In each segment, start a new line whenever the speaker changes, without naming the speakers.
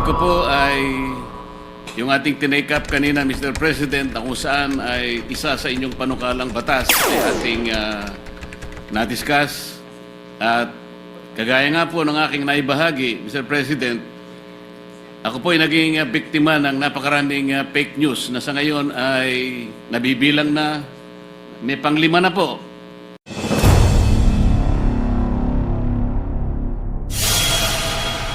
Panig ko po ay yung ating tinake up kanina, Mr. President, na kung saan ay isa sa inyong panukalang batas ay ating na-discuss. At kagaya nga po ng aking naibahagi, Mr. President, ako po ay naging biktima ng napakaraming fake news na sa ngayon ay nabibilang na, may panglima na po.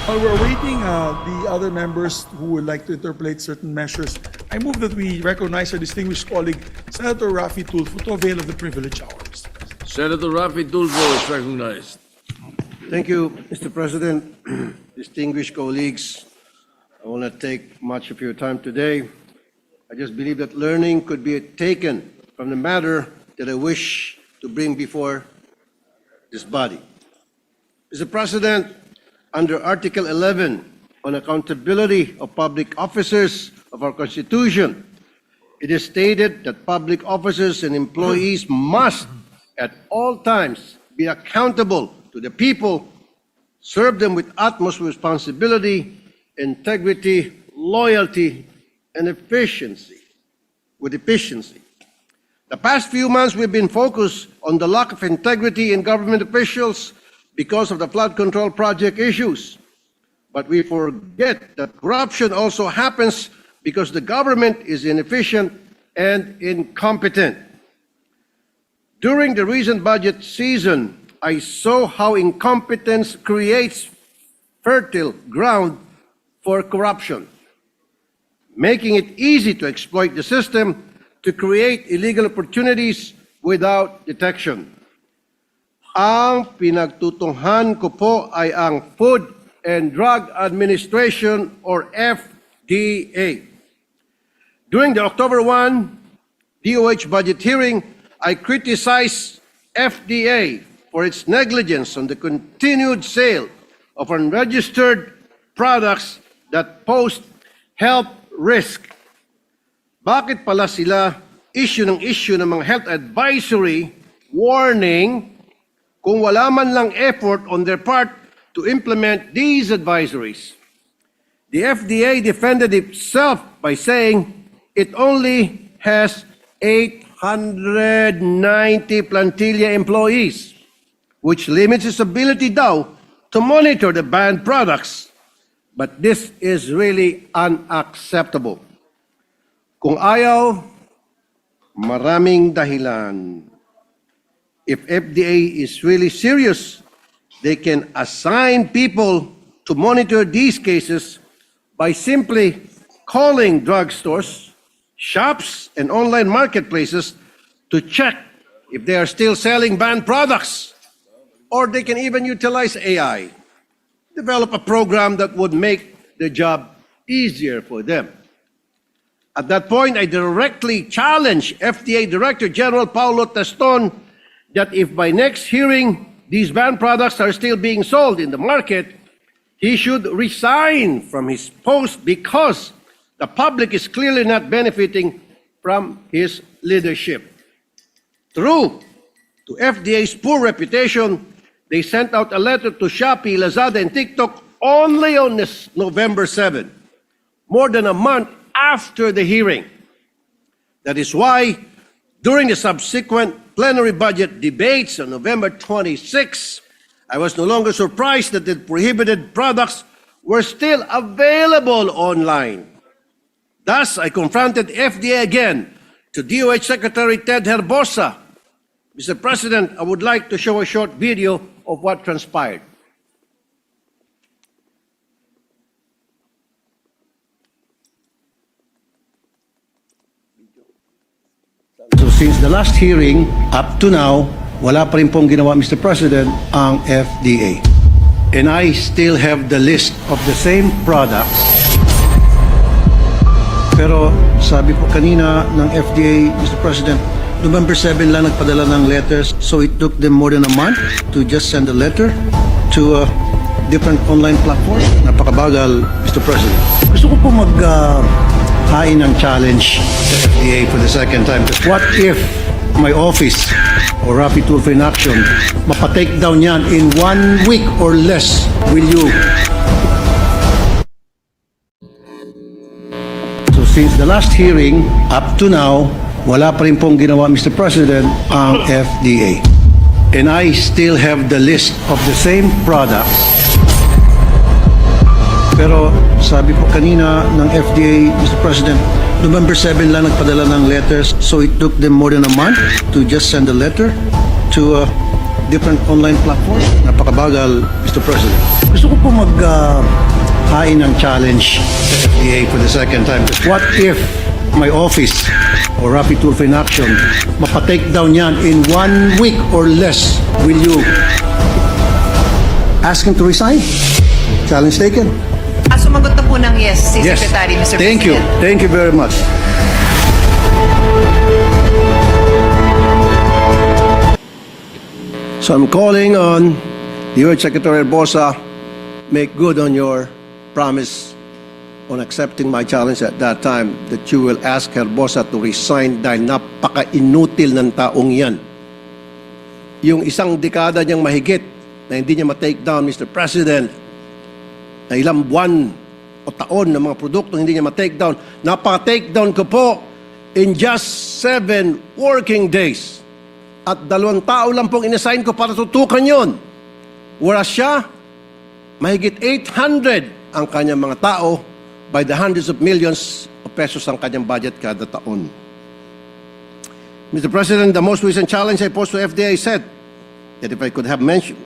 While we're waiting the other members who would like to interpolate certain measures, I move that we recognize our distinguished colleague, Senator Raffy Tulfo, to avail of the privilege hours.
Senator Raffy Tulfo is recognized.
Thank you, Mr. President. Distinguished colleagues, I will not take much of your time today. I just believe that learning could be taken from the matter that I wish to bring before this body. Mr. President, under Article 11 on accountability of public officers of our Constitution, it is stated that public officers and employees must at all times be accountable to the people, serve them with utmost responsibility, integrity, loyalty, and efficiency. The past few months we've been focused on the lack of integrity in government officials because of the flood control project issues. But we forget that corruption also happens because the government is inefficient and incompetent. During the recent budget season, I saw how incompetence creates fertile ground for corruption, making it easy to exploit the system to create illegal opportunities without detection. Ang pinagtutunghan ko po ay ang Food and Drug Administration or FDA. During the October 1 DOH budget hearing, I criticized FDA for its negligence on the continued sale of unregistered products that pose health risk. Bakit pala sila issue ng mga health advisory warning kung wala man lang effort on their part to implement these advisories? The FDA defended itself by saying it only has 890 plantilla employees, which limits its ability daw to monitor the banned products. But this is really unacceptable. Kung ayaw, maraming dahilan. If FDA is really serious, they can assign people to monitor these cases by simply calling drugstores, shops, and online marketplaces to check if they are still selling banned products. Or they can even utilize AI, develop a program that would make the job easier for them. At that point, I directly challenged FDA Director General Paulo Teston that if by next hearing these banned products are still being sold in the market, he should resign from his post because the public is clearly not benefiting from his leadership. True to FDA's poor reputation, they sent out a letter to Shopee, Lazada, and TikTok only on this November 7, more than a month after the hearing. That is why during the subsequent plenary budget debates on November 26, I was no longer surprised that the prohibited products were still available online. Thus, I confronted FDA again to DOH Secretary Ted Herbosa. Mr. President, I would like to show a short video of what transpired. So since the last hearing, up to now, wala pa rin pong ginawa, Mr. President, ang FDA. And I still have the list of the same products. Pero sabi po kanina ng FDA, Mr. President, November 7 lang nagpadala ng letters. So it took them more than a month to just send a letter to different online platforms. Napakabagal, Mr. President. Gusto ko po hain ng challenge sa FDA for the second time. What if my office or Raffy Tulfo in Action mapatake down yan in 1 week or less? Will you since the last hearing up to now, wala pa rin pong ginawa, Mr. President, ang FDA. And I still have the list of the same products. Pero sabi po kanina ng FDA, Mr. President, November 7 lang nagpadala ng letters, so it took them more than a month to just send a letter to different online platforms. Napakabagal, Mr. President. Gusto ko po hain ng challenge sa FDA for the second time. What if my office or Rapid Tulfo in Action mapatake down yan in 1 week or less? Will you ask him to resign? Challenge taken.
Sumagot na po ng yes si Secretary, Mr.
Thank you.
President.
Thank you very much. So I'm calling on your Secretary Bosa, make good on your promise on accepting my challenge at that time that you will ask Herbosa to resign dahil napaka-inutil ng taong yan. Yung isang dekada niyang mahigit na hindi niya ma-take down, Mr. President, na ilang buwan o taon ng mga produkto hindi niya ma-take down. Napaka-take down ko po in just 7 working days. At 2 tao lang pong inassign ko para tutukan yon. Whereas siya, mahigit 800 ang kanyang mga tao by the hundreds of millions of pesos ang kanyang budget kada taon. Mr. President, the most recent challenge I posed to FDA said that if I could have mentioned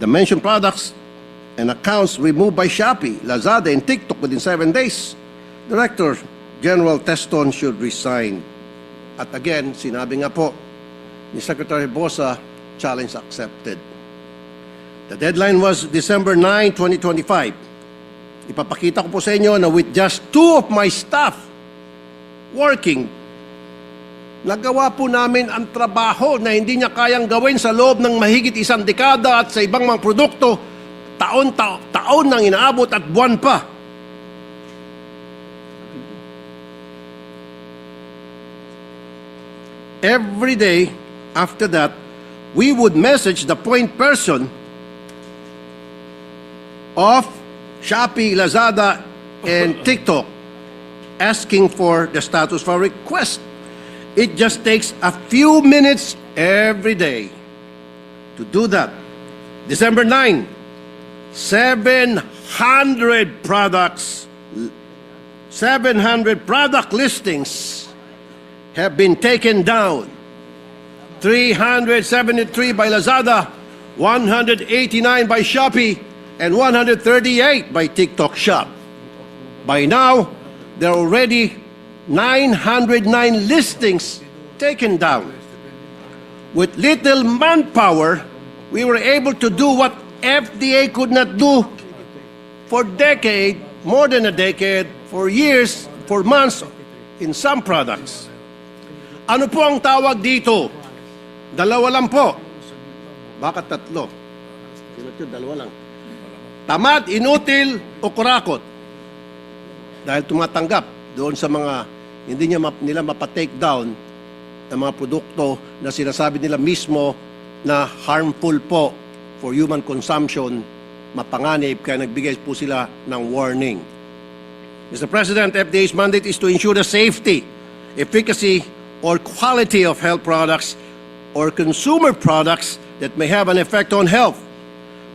the mentioned products and accounts removed by Shopee, Lazada, and TikTok within 7 days, Director General Teston should resign. At again, sinabi nga po ni Secretary Bosa, challenge accepted. The deadline was December 9, 2025. Ipapakita ko po sa inyo na with just 2 of my staff working, nagawa po namin ang trabaho na hindi niya kayang gawin sa loob ng mahigit 1 dekada at sa ibang mga produkto, taon nang inaabot at buwan pa. Every day after that, we would message the point person of Shopee, Lazada, and TikTok asking for the status for request. It just takes a few minutes every day to do that. December 9, 700 products, 700 product listings have been taken down. 373 by Lazada, 189 by Shopee, and 138 by TikTok Shop. By now, there are already 909 listings taken down. With little manpower, we were able to do what FDA could not do for decade, more than a decade, for years, for months, in some products. Ano po ang tawag dito? 2 lang po. Bakit 3? Ito, 2 lang. Tamad, inutil, o kurakot. Dahil tumatanggap doon sa mga hindi nila mapatake down ng mga produkto na sinasabi nila mismo na harmful po for human consumption, mapanganib, kaya nagbigay po sila ng warning. Mr. President, FDA's mandate is to ensure the safety, efficacy, or quality of health products or consumer products that may have an effect on health.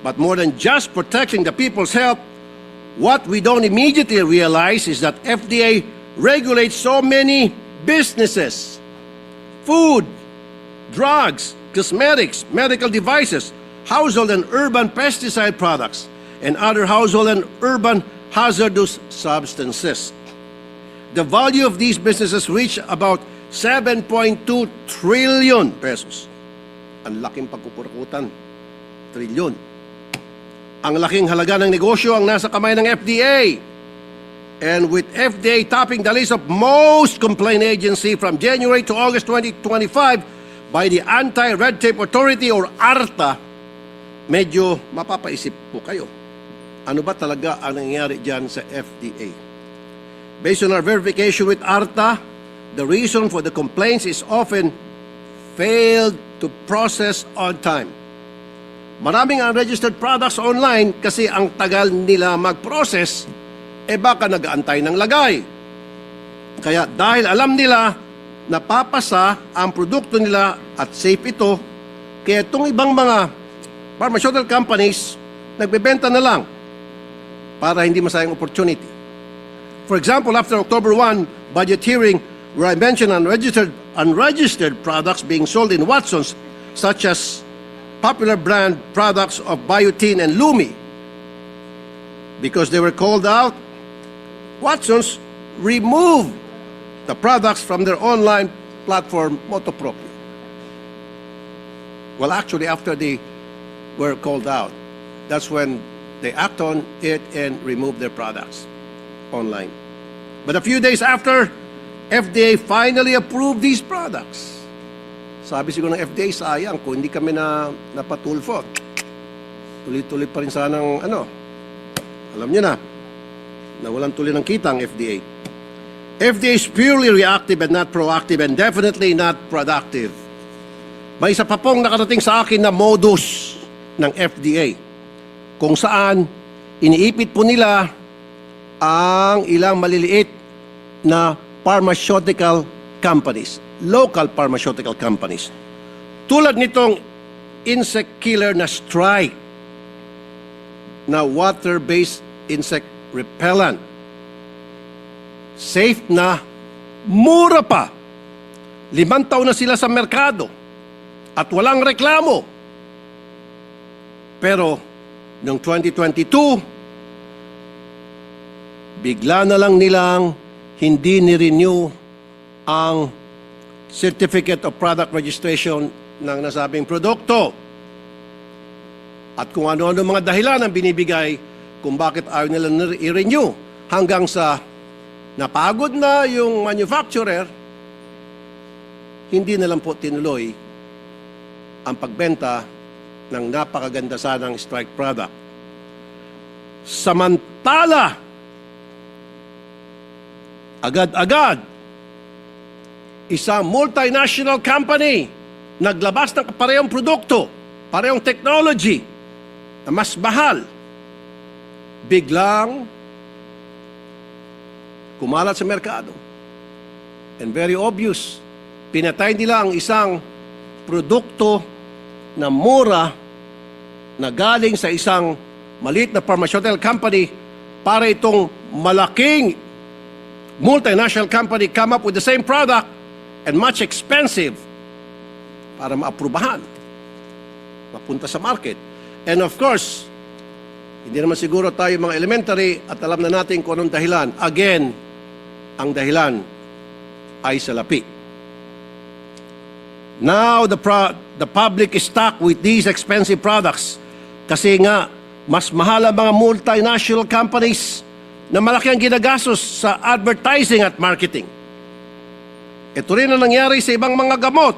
But more than just protecting the people's health, what we don't immediately realize is that FDA regulates so many businesses, food, drugs, cosmetics, medical devices, household and urban pesticide products, and other household and urban hazardous substances. The value of these businesses reach about 7.2 trillion pesos. Ang laking pagkukurakutan. Trilyon. Ang laking halaga ng negosyo ang nasa kamay ng FDA. And with FDA topping the list of most complaint agency from January to August 2025 by the Anti-Red Tape Authority or ARTA, medyo mapapaisip po kayo. Ano ba talaga ang nangyayari dyan sa FDA? Based on our verification with ARTA, the reason for the complaints is often failed to process on time. Maraming unregistered products online kasi ang tagal nila mag-process, baka nag-aantay ng lagay. Kaya dahil alam nila na papasa ang produkto nila at safe ito, kaya itong ibang mga pharmaceutical companies, nagbebenta na lang para hindi masayang opportunity. For example, after October 1 budget hearing, where I mentioned unregistered products being sold in Watsons, such as popular brand products of Biotin and Lumi, because they were called out, Watsons removed the products from their online platform, Motopropio. Well, actually, after they were called out, that's when they act on it and remove their products online. But a few days after, FDA finally approved these products. Sabi siguro ng FDA, sayang kung hindi kami napatulfo. Tuloy-tuloy pa rin sanang alam niyo na walang tuloy ng kita ang FDA. FDA is purely reactive and not proactive and definitely not productive. May isa pa pong nakarating sa akin na modus ng FDA kung saan iniipit po nila ang ilang maliliit na pharmaceutical companies, local pharmaceutical companies. Tulad nitong insect killer na Strike, na water-based insect repellent. Safe na, mura pa. 5 taon na sila sa merkado at walang reklamo. Pero noong 2022, bigla na lang nilang hindi ni-renew ang Certificate of Product Registration ng nasabing produkto. At kung ano-ano mga dahilan ang binibigay kung bakit ayaw nila i-renew hanggang sa napagod na yung manufacturer, hindi na lang po tinuloy ang pagbenta ng napakaganda sanang Strike product. Samantala, agad-agad, isang multinational company naglabas ng parehong produkto, parehong technology na mas mahal, biglang kumalat sa merkado. And very obvious, pinatay nila ang isang produkto na mura na galing sa isang maliit na pharmaceutical company para itong malaking multinational company come up with the same product and much expensive para maaprubahan, mapunta sa market. And of course, hindi naman siguro tayo mga elementary at alam na natin kung anong dahilan. Again, ang dahilan ay salapi. Now, the public is stuck with these expensive products kasi nga, mas mahal ang mga multinational companies na malaki ang ginagastos sa advertising at marketing. Ito rin ang nangyari sa ibang mga gamot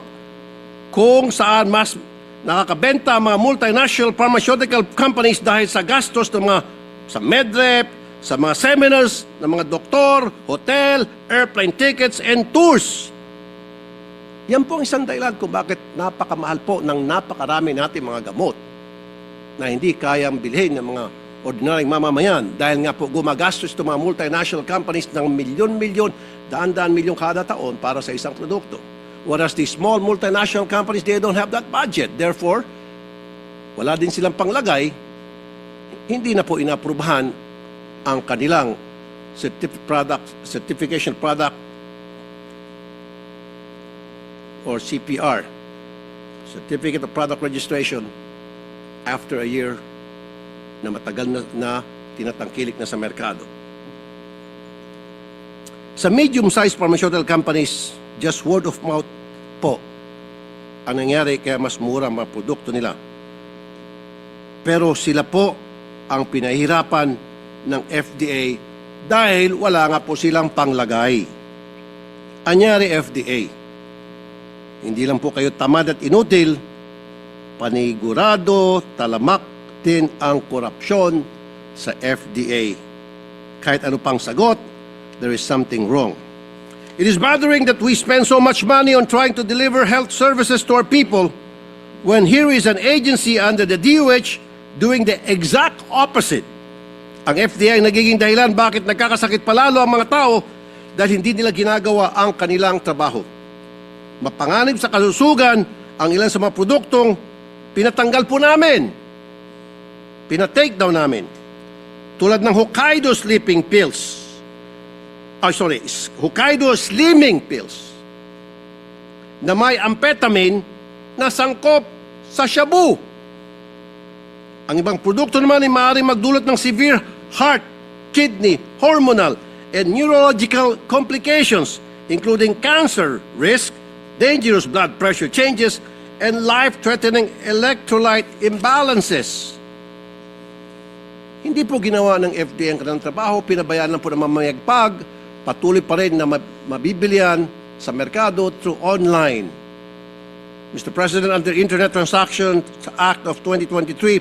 kung saan mas nakakabenta ang mga multinational pharmaceutical companies dahil sa gastos ng mga sa medrep, sa mga seminars ng mga doktor, hotel, airplane tickets, and tours. Yan po ang isang dahilan kung bakit napakamahal po ng napakarami natin mga gamot na hindi kayang bilhin ng mga ordinaryong mamamayan dahil nga po gumagastos itong mga multinational companies ng milyon-milyon, daan-daan milyon kada taon para sa isang produkto. Whereas the small multinational companies, they don't have that budget. Therefore, wala din silang panglagay, hindi na po inaprubahan ang kanilang certification product or CPR, Certificate of Product Registration, after a year na matagal na tinatangkilik na sa merkado. Sa medium-sized pharmaceutical companies, just word of mouth po ang nangyari kaya mas mura ang mga produkto nila. Pero sila po ang pinahirapan ng FDA dahil wala nga po silang panglagay. Anyari FDA, hindi lang po kayo tamad at inutil, panigurado, talamak din ang korupsyon sa FDA. Kahit ano pang sagot, there is something wrong. It is bothering that we spend so much money on trying to deliver health services to our people when here is an agency under the DOH doing the exact opposite. Ang FDA ay nagiging dahilan bakit nagkakasakit palalo ang mga tao dahil hindi nila ginagawa ang kanilang trabaho. Mapanganib sa kalusugan ang ilan sa mga produktong pinatanggal po namin. Pinatake down namin. Tulad ng Hokkaido sleeping pills. Hokkaido slimming pills na may amphetamine na sangkop sa shabu. Ang ibang produkto naman ay maaaring magdulot ng severe heart, kidney, hormonal, and neurological complications, including cancer risk, dangerous blood pressure changes, and life-threatening electrolyte imbalances. Hindi po ginawa ng FDA ang kanilang trabaho, pinabayaan lang po ng mamayagpag, patuloy pa rin na mabibilian sa merkado through online. Mr. President, under Internet Transactions Act of 2023,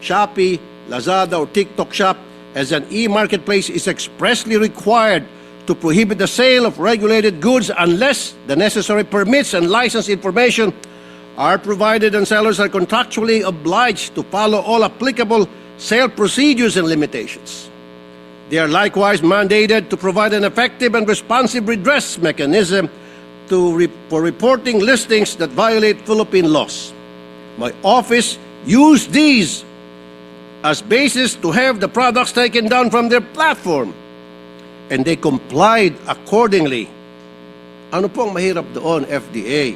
Shopee, Lazada, or TikTok Shop as an e-marketplace is expressly required to prohibit the sale of regulated goods unless the necessary permits and license information are provided and sellers are contractually obliged to follow all applicable sale procedures and limitations. They are likewise mandated to provide an effective and responsive redress mechanism for reporting listings that violate Philippine laws. My office used these as basis to have the products taken down from their platform, and they complied accordingly. Ano po ang mahirap doon, FDA?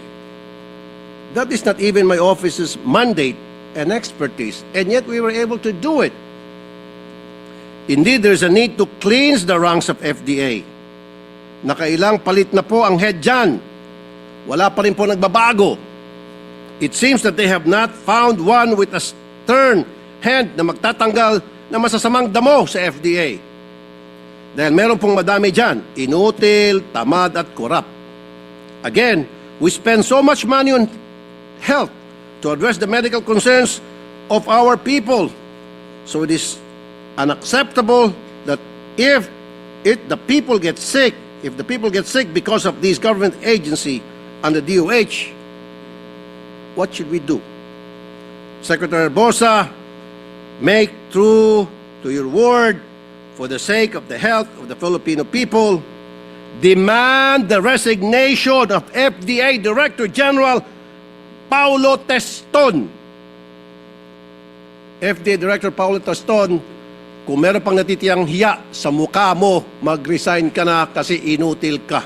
That is not even my office's mandate and expertise, and yet we were able to do it. Indeed, there's a need to cleanse the ranks of FDA. Nakailang palit na po ang head dyan. Wala pa rin po nagbabago. It seems that they have not found one with a stern hand na magtatanggal na masasamang damo sa FDA. Dahil meron pong madami dyan, inutil, tamad at corrupt. Again, we spend so much money on health to address the medical concerns of our people. So it is unacceptable that if the people get sick because of this government agency under DOH, what should we do? Secretary Bosa, make true to your word for the sake of the health of the Filipino people. Demand the resignation of FDA Director General Paulo Teston. FDA Director Paulo Teston, kung meron pang natitiyang hiya sa mukha mo, mag-resign ka na kasi inutil ka.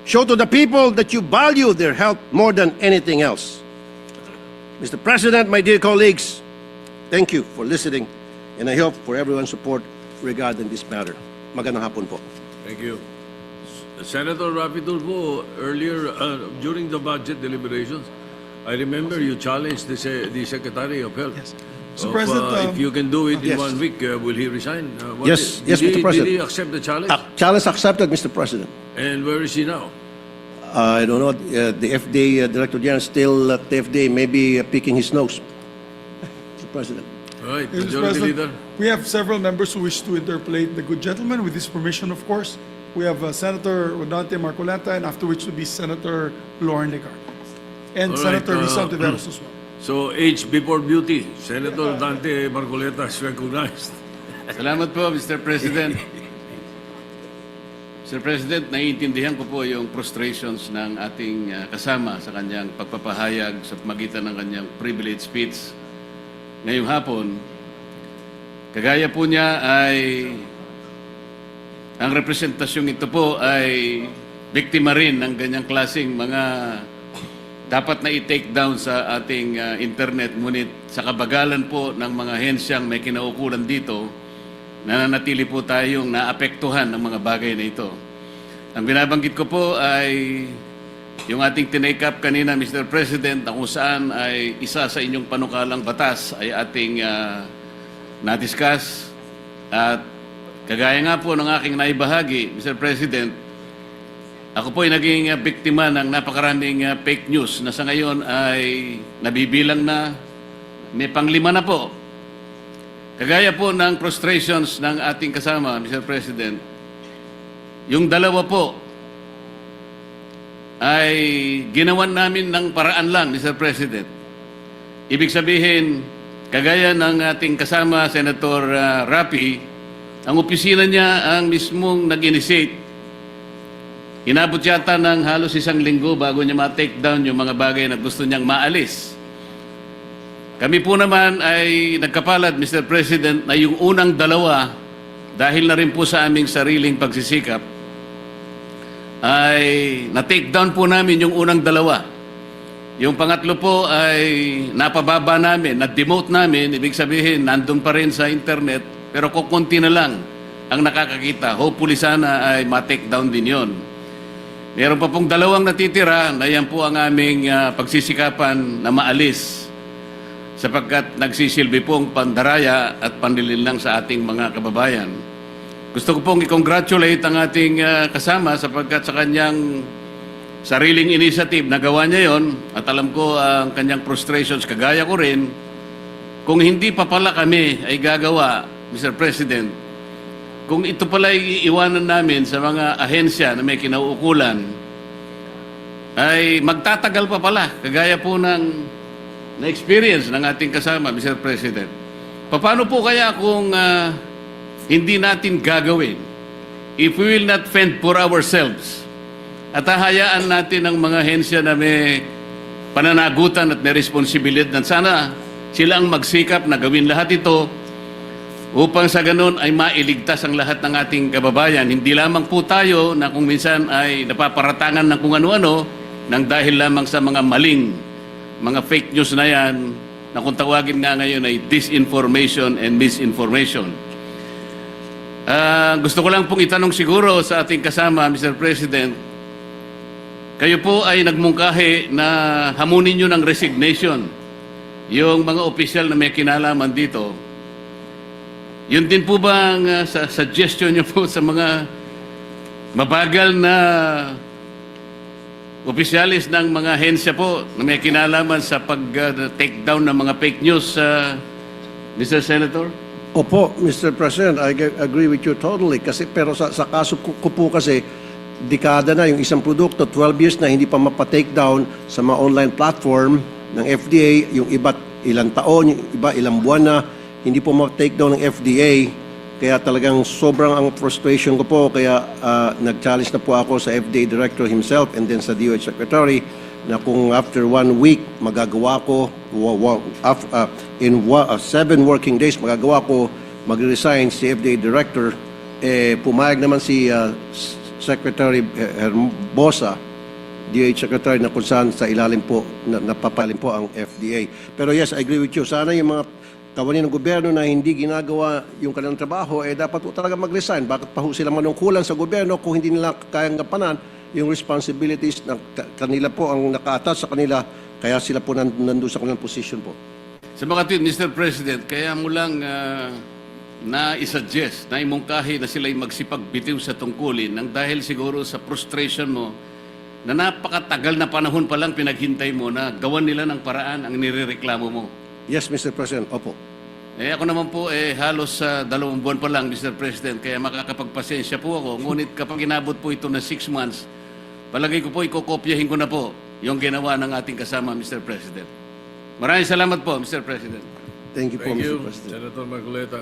Show to the people that you value their health more than anything else. Mr. President, my dear colleagues, thank you for listening, and I hope for everyone's support regarding this matter. Magandang hapon po.
Thank you. Senator Rafi Tulfo, earlier during the budget deliberations, I remember you challenged the Secretary of Health.
Yes. Mr. President,
if you can do it in
yes.
1 week, will he resign?
Yes, Mr. President.
Did he accept the challenge?
Challenge accepted, Mr. President.
And where is he now?
I don't know, the FDA Director General still at the FDA, maybe picking his nose. Mr. President.
All right,
Mr.
Majority
President,
Leader.
we have several members who wish to interpolate the good gentleman. With his permission, of course, we have Senator Rodante Marcoleta, and after which would be Senator Lauren Legarda. And
All right,
Senator Risa Ontiveros as well.
So, age before beauty. Senator Dante Marcoleta is recognized.
Salamat po, Mr. President. Mr. President, naiintindihan ko po yung frustrations ng ating kasama sa kanyang pagpapahayag sa magitan ng kanyang privilege speech ngayong hapon. Kagaya po niya ay ang representasyong ito po ay biktima rin ng ganyang klaseng mga dapat na i-take down sa ating internet, ngunit sa kabagalan po ng mga hensyang may kinaukulan dito, nananatili po tayong naapektuhan ng mga bagay na ito. Ang binabanggit ko po ay yung ating tinake up kanina, Mr. President, na kung saan ay isa sa inyong panukalang batas ay ating na-discuss. At kagaya nga po ng aking naibahagi, Mr. President, ako po ay naging biktima ng napakaraming fake news na sa ngayon ay nabibilang na, may panglima na po. Kagaya po ng frustrations ng ating kasama, Mr. President, yung dalawa po ay ginawan namin ng paraan lang, Mr. President. Ibig sabihin, kagaya ng ating kasama, Senator Rapi, ang opisina niya ang mismong nag-initiate Inabot yata ng halos 1 linggo bago niya ma-take down yung mga bagay na gusto niyang maalis. Kami po naman ay nagkapalad, Mr. President, na yung unang dalawa, dahil na rin po sa aming sariling pagsisikap, ay na-take down po namin yung unang dalawa. Yung pangatlo po ay napababa namin, na-demote namin, ibig sabihin, nandun pa rin sa internet, pero kukunti na lang ang nakakakita. Hopefully sana ay ma-take down din yon. Meron pa pong dalawang natitira na yan po ang aming pagsisikapan na maalis sapagkat nagsisilbi pong pandaraya at panlilinlang sa ating mga kababayan. Gusto ko pong i-congratulate ang ating kasama sapagkat sa kanyang sariling initiative nagawa niya yon at alam ko ang kanyang frustrations kagaya ko rin. Kung hindi pa pala kami ay gagawa, Mr. President, kung ito pala iiwanan namin sa mga ahensya na may kinauukulan, ay magtatagal pa pala, kagaya po ng na-experience ng ating kasama, Mr. President. Paano po kaya kung hindi natin gagawin? If we will not fend for ourselves, at hahayaan natin ang mga ahensya na may pananagutan at may responsibilidad na sana sila ang magsikap na gawin lahat ito upang sa ganun ay mailigtas ang lahat ng ating kababayan. Hindi lamang po tayo na kung minsan ay napaparatangan ng kung ano-ano nang dahil lamang sa mga maling, mga fake news na yan na kung tawagin nga ngayon ay disinformation and misinformation. Gusto ko lang pong itanong siguro sa ating kasama, Mr. President, kayo po ay nagmungkahi na hamunin nyo ng resignation yung mga opisyal na may kinalaman dito. Yun din po ba ang suggestion niyo po sa mga mabagal na opisyalis ng mga ahensya po na may kinalaman sa pag-take down ng mga fake news, Mr. Senator?
Opo, Mr. President, I agree with you totally. Pero sa kaso ko po kasi, dekada na yung isang produkto, 12 years na hindi pa mapa-take down sa mga online platform ng FDA, yung iba ilang taon, yung iba ilang buwan na, hindi po ma-take down ng FDA. Kaya talagang sobrang ang frustration ko po. Kaya nag-challenge na po ako sa FDA Director himself and then sa DOH Secretary na kung after 1 week magagawa ko, in 7 working days magagawa ko mag-resign si FDA Director, pumayag naman si Secretary Herbosa, DOH Secretary, na kung saan sa ilalim po, napapalim po ang FDA. Pero yes, I agree with you. Sana yung mga kawani ng gobyerno na hindi ginagawa yung kanilang trabaho, dapat po talaga mag-resign. Bakit pa ho sila manungkulan sa gobyerno kung hindi nila kayang gampanan yung responsibilities na kanila po ang naka-attach sa kanila, kaya sila po nandun sa kanilang position po.
Sa mga tweet, Mr. President, kaya mo lang na-suggest, na imungkahi na sila'y magsipagbitiw sa tungkulin nang dahil siguro sa frustration mo na napakatagal na panahon pa lang pinaghintay mo na gawan nila ng paraan ang nirereklamo mo.
Yes, Mr. President. Opo.
Ako naman po halos 2 buwan pa lang, Mr. President, kaya makakapagpasensya po ako. Ngunit kapag inabot po ito na 6 months, palagay ko po ikokopyahin ko na po yung ginawa ng ating kasama, Mr. President. Maraming salamat po, Mr. President.
Thank you po,
Thank
Mr.
you,
President.
Senator Marcoleta.